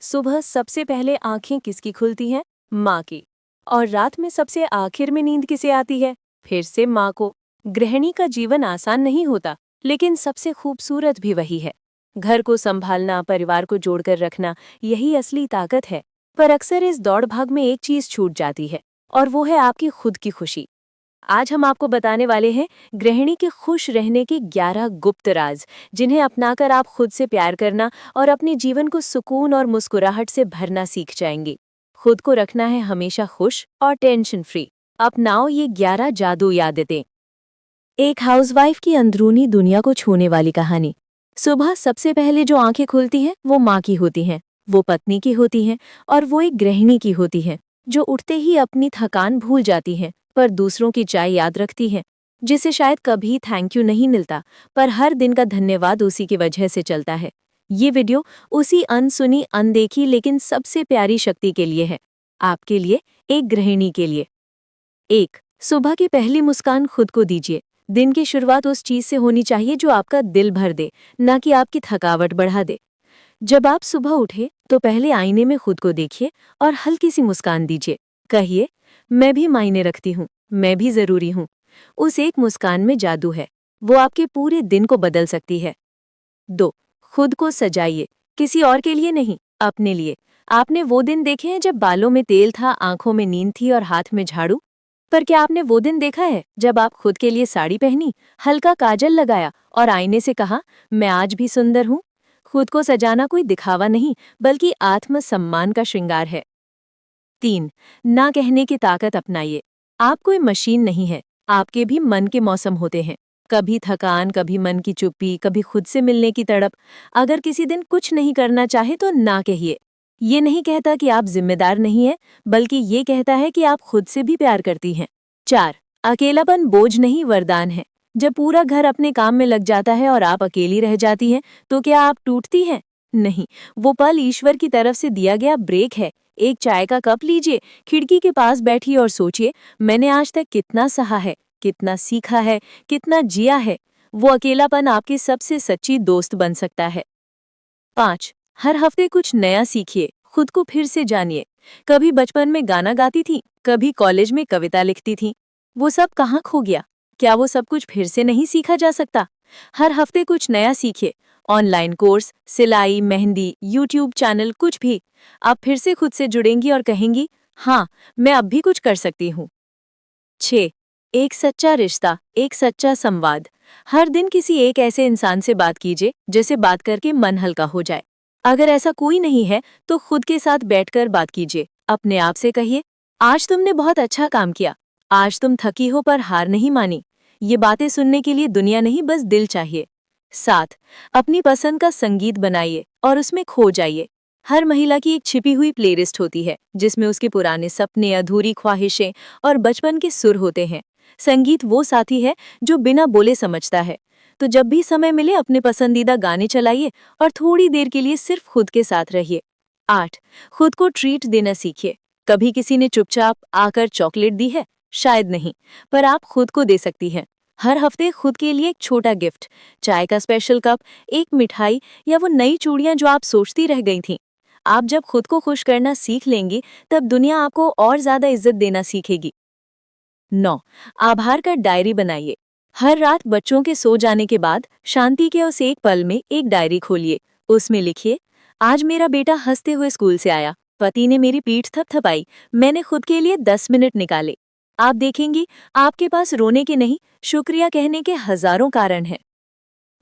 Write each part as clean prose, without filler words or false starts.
सुबह सबसे पहले आंखें किसकी खुलती हैं? माँ की। और रात में सबसे आखिर में नींद किसे आती है? फिर से माँ को। गृहिणी का जीवन आसान नहीं होता, लेकिन सबसे खूबसूरत भी वही है। घर को संभालना, परिवार को जोड़कर रखना, यही असली ताकत है। पर अक्सर इस दौड़ भाग में एक चीज छूट जाती है, और वो है आपकी खुद की खुशी। आज हम आपको बताने वाले हैं गृहिणी के खुश रहने के 11 गुप्त राज, जिन्हें अपनाकर आप खुद से प्यार करना और अपने जीवन को सुकून और मुस्कुराहट से भरना सीख जाएंगी। खुद को रखना है हमेशा खुश और टेंशन फ्री। अपनाओ ये 11 जादुई आदतें। एक हाउसवाइफ की अंदरूनी दुनिया को छूने वाली कहानी। सुबह सबसे पहले जो आंखें खुलती हैं वो माँ की होती हैं, वो पत्नी की होती हैं, और वो एक गृहिणी की होती हैं, जो उठते ही अपनी थकान भूल जाती हैं पर दूसरों की चाय याद रखती हैं, जिसे शायद कभी थैंक यू नहीं मिलता, पर हर दिन का धन्यवाद उसी की वजह से चलता है। ये वीडियो उसी अनसुनी, अनदेखी लेकिन सबसे प्यारी शक्ति के लिए है, आपके लिए, एक गृहिणी के लिए। 1. सुबह की पहली मुस्कान खुद को दीजिए। दिन की शुरुआत उस चीज से होनी चाहिए जो आपका दिल भर दे, ना कि आपकी थकावट बढ़ा दे। जब आप सुबह उठे तो पहले आईने में खुद को देखिए और हल्की सी मुस्कान दीजिए। कहिए, मैं भी मायने रखती हूँ, मैं भी जरूरी हूँ। उस एक मुस्कान में जादू है, वो आपके पूरे दिन को बदल सकती है। 2. खुद को सजाइए, किसी और के लिए नहीं, अपने लिए। आपने वो दिन देखे हैं जब बालों में तेल था, आंखों में नींद थी और हाथ में झाड़ू? पर क्या आपने वो दिन देखा है जब आप खुद के लिए साड़ी पहनी, हल्का काजल लगाया और आईने से कहा, मैं आज भी सुंदर हूँ? खुद को सजाना कोई दिखावा नहीं, बल्कि आत्मसम्मान का श्रृंगार है। 3. ना कहने की ताकत अपनाइए। आप कोई मशीन नहीं है, आपके भी मन के मौसम होते हैं। कभी थकान, कभी मन की चुप्पी, कभी खुद से मिलने की तड़प। अगर किसी दिन कुछ नहीं करना चाहे तो ना कहिए। ये नहीं कहता कि आप जिम्मेदार नहीं हैं, बल्कि ये कहता है कि आप खुद से भी प्यार करती हैं। 4. अकेलापन बोझ नहीं, वरदान है। जब पूरा घर अपने काम में लग जाता है और आप अकेली रह जाती हैं, तो क्या आप टूटती हैं? नहीं, वो पल ईश्वर की तरफ से दिया गया ब्रेक है। एक चाय का कप लीजिए, खिड़की के पास बैठिए और सोचिए, मैंने आज तक कितना सहा है, कितना सीखा है, कितना जिया है। वो अकेलापन आपकी सबसे सच्ची दोस्त बन सकता है। 5. हर हफ्ते कुछ नया सीखिए, खुद को फिर से जानिए। कभी बचपन में गाना गाती थी, कभी कॉलेज में कविता लिखती थी। वो सब कहाँ खो गया? क्या वो सब कुछ फिर से नहीं सीखा जा सकता? हर हफ्ते कुछ नया सीखिए। ऑनलाइन कोर्स, सिलाई, मेहंदी, यूट्यूब चैनल, कुछ भी। आप फिर से खुद से जुड़ेंगी और कहेंगी, हाँ, मैं अब भी कुछ कर सकती हूँ। 6. एक सच्चा रिश्ता, एक सच्चा संवाद। हर दिन किसी एक ऐसे इंसान से बात कीजिए जिसे बात करके मन हल्का हो जाए। अगर ऐसा कोई नहीं है तो खुद के साथ बैठकर बात कीजिए। अपने आप से कहिए, आज तुमने बहुत अच्छा काम किया, आज तुम थकी हो पर हार नहीं मानी। ये बातें सुनने के लिए दुनिया नहीं, बस दिल चाहिए। 7. अपनी पसंद का संगीत बनाइए और उसमें खो जाइए। हर महिला की एक छिपी हुई प्लेलिस्ट होती है, जिसमें उसके पुराने सपने, अधूरी ख्वाहिशें और बचपन के सुर होते हैं। संगीत वो साथी है जो बिना बोले समझता है। तो जब भी समय मिले अपने पसंदीदा गाने चलाइए और थोड़ी देर के लिए सिर्फ खुद के साथ रहिए। 8. खुद को ट्रीट देना सीखिए। कभी किसी ने चुपचाप आकर चॉकलेट दी है? शायद नहीं, पर आप खुद को दे सकती हैं। हर हफ्ते खुद के लिए एक छोटा गिफ्ट, चाय का स्पेशल कप, एक मिठाई, या वो नई चूड़ियां जो आप सोचती रह गई थीं। आप जब खुद को खुश करना सीख लेंगी, तब दुनिया आपको और ज्यादा इज्जत देना सीखेगी। 9. आभार का डायरी बनाइए। हर रात बच्चों के सो जाने के बाद शांति के उस एक पल में एक डायरी खोलिए। उसमें लिखिए, आज मेरा बेटा हंसते हुए स्कूल से आया, पति ने मेरी पीठ थपथपाई, मैंने खुद के लिए 10 मिनट निकाले। आप देखेंगी, आपके पास रोने के नहीं, शुक्रिया कहने के हजारों कारण हैं।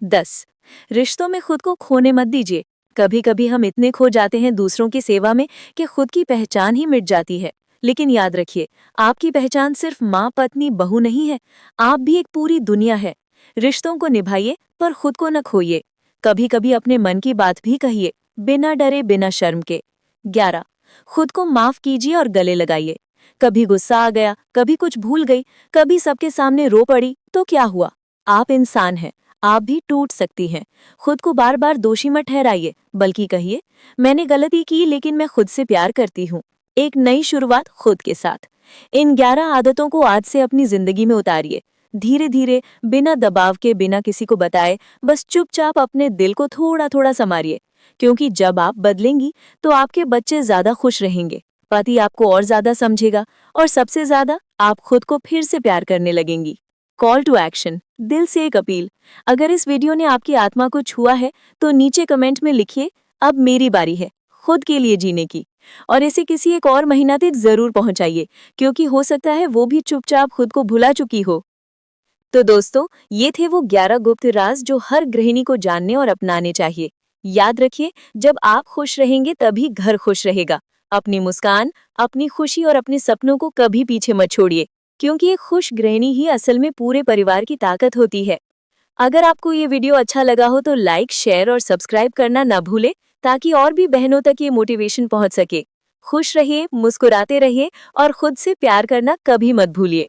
10. रिश्तों में खुद को खोने मत दीजिए। कभी कभी हम इतने खो जाते हैं दूसरों की सेवा में कि खुद की पहचान ही मिट जाती है। लेकिन याद रखिए, आपकी पहचान सिर्फ माँ, पत्नी, बहू नहीं है। आप भी एक पूरी दुनिया है। रिश्तों को निभाइए पर खुद को न खोइए। कभी कभी अपने मन की बात भी कहिए, बिना डरे, बिना शर्म के। 11. खुद को माफ कीजिए और गले लगाइए। कभी गुस्सा आ गया, कभी कुछ भूल गई, कभी सबके सामने रो पड़ी, तो क्या हुआ? आप इंसान हैं, आप भी टूट सकती हैं। खुद को बार बार दोषी मत ठहराइए, बल्कि कहिए, मैंने गलती की लेकिन मैं खुद से प्यार करती हूँ। एक नई शुरुआत खुद के साथ। इन 11 आदतों को आज से अपनी जिंदगी में उतारिए। धीरे धीरे, बिना दबाव के, बिना किसी को बताए, बस चुपचाप अपने दिल को थोड़ा थोड़ा संवारिए। क्योंकि जब आप बदलेंगी तो आपके बच्चे ज्यादा खुश रहेंगे, पति आपको और ज्यादा समझेगा और सबसे ज्यादा आप खुद को फिर से प्यार करने लगेंगी। कॉल टू एक्शन, दिल से एक अपील। अगर इस वीडियो ने आपकी आत्मा को छुआ है तो नीचे कमेंट में लिखिए, अब मेरी बारी है खुद के लिए जीने की। और इसे किसी एक और महिला तक जरूर पहुंचाइए, क्योंकि हो सकता है वो भी चुपचाप खुद को भुला चुकी हो। तो दोस्तों, ये थे वो 11 गुप्त राज जो हर गृहिणी को जानने और अपनाने चाहिए। याद रखिए, जब आप खुश रहेंगे तभी घर खुश रहेगा। अपनी मुस्कान, अपनी खुशी और अपने सपनों को कभी पीछे मत छोड़िए, क्योंकि एक खुश गृहिणी ही असल में पूरे परिवार की ताकत होती है। अगर आपको ये वीडियो अच्छा लगा हो तो लाइक, शेयर और सब्सक्राइब करना ना भूले, ताकि और भी बहनों तक ये मोटिवेशन पहुंच सके। खुश रहिए, मुस्कुराते रहिए और खुद से प्यार करना कभी मत भूलिए।